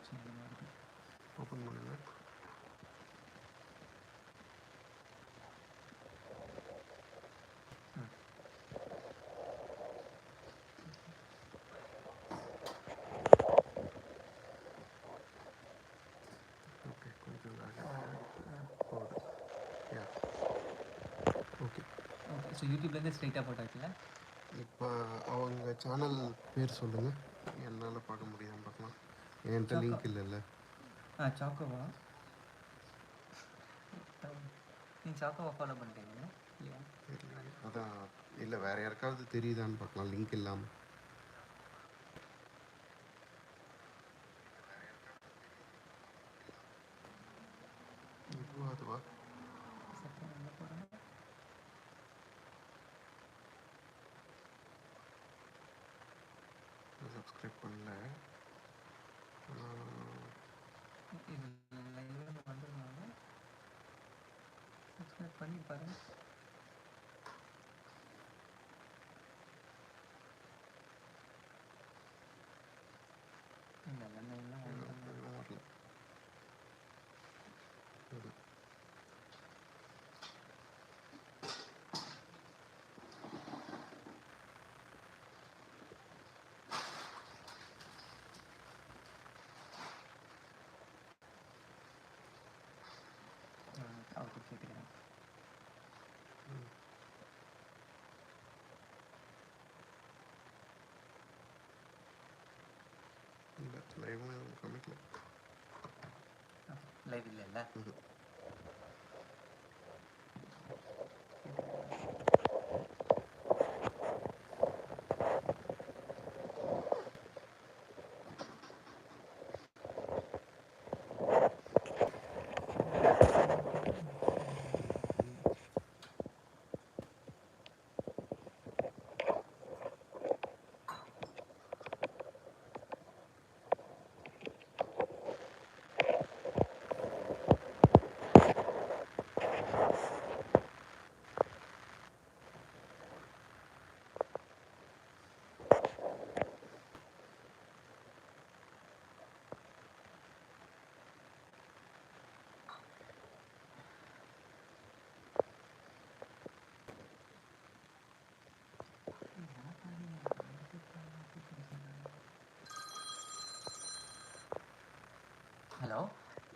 Option இந்த மாதிரி open பண்ணுங்கள். ஓகே, கொஞ்சம் போகுது. யா, ஓகே. ஓகே. ஸோ யூடியூப்லேருந்து ஸ்ட்ரைட்டாக போட்டாச்சுல. இப்போ அவங்க சேனல் பேர் சொல்லுங்கள், என்னால் பார்க்க முடியாமல் பார்க்கலாம். என்கிட்ட சாக்கோ லிங்க் இல்லைல்ல. சாக்கோவா? நீங்கள் சாக்கோவா ஃபாலோ பண்ணுறீங்களா இல்லையா? அதான் இல்லை, வேறு யாருக்காவது தெரியுதான்னு பார்க்கலாம் லிங்க் இல்லாமல். அதுவா செகண்ட் என்ன போடுறேன்? சப்ஸ்கிரைப் பண்ணல. இது லைவ்ல வந்துருந்தாங்க. சப்ஸ்கிரைப் பண்ணி பாருங்க. இல்லை லைவ்லாம் வந்துருந்தாங்க. வரல. அவருக்கு கேட்குறேன். இல்லை, லைவ்லாம் எதுவும் காமிக்கல. லைவ் இல்லைல்ல. ஹலோ.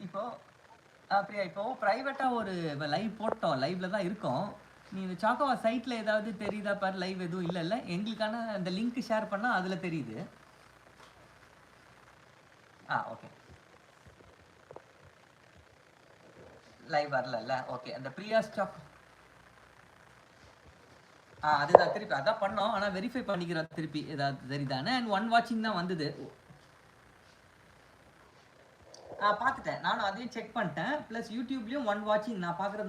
இப்போ பிரியா, இப்போ ப்ரைவேட்டாக ஒரு லைவ் போட்டோம், லைவ்ல தான் இருக்கோம். நீ இந்த சாக்கோவா சைட்டில் ஏதாவது தெரியுதா பாரு? லைவ் எதுவும் இல்லைல்ல. எங்களுக்கான அந்த லிங்க் ஷேர் பண்ணால் அதில் தெரியுது. ஓகே. லைவ் வரலல்ல. ஓகே. அந்த பிரியா ஸ்டாக் அதுதான் திருப்பி அதான் பண்ணோம். ஆனால் வெரிஃபை பண்ணிக்கிறோம் திருப்பி ஏதாவது தெரியுதானே. அண்ட் 1 வாட்சிங் தான் வந்தது. பார்த்துட்டேன் நானும், அதையும் செக் பண்ணிட்டேன். ப்ளஸ் யூடியூப்லேயும் 1 வாட்சிங் நான் பார்க்குறது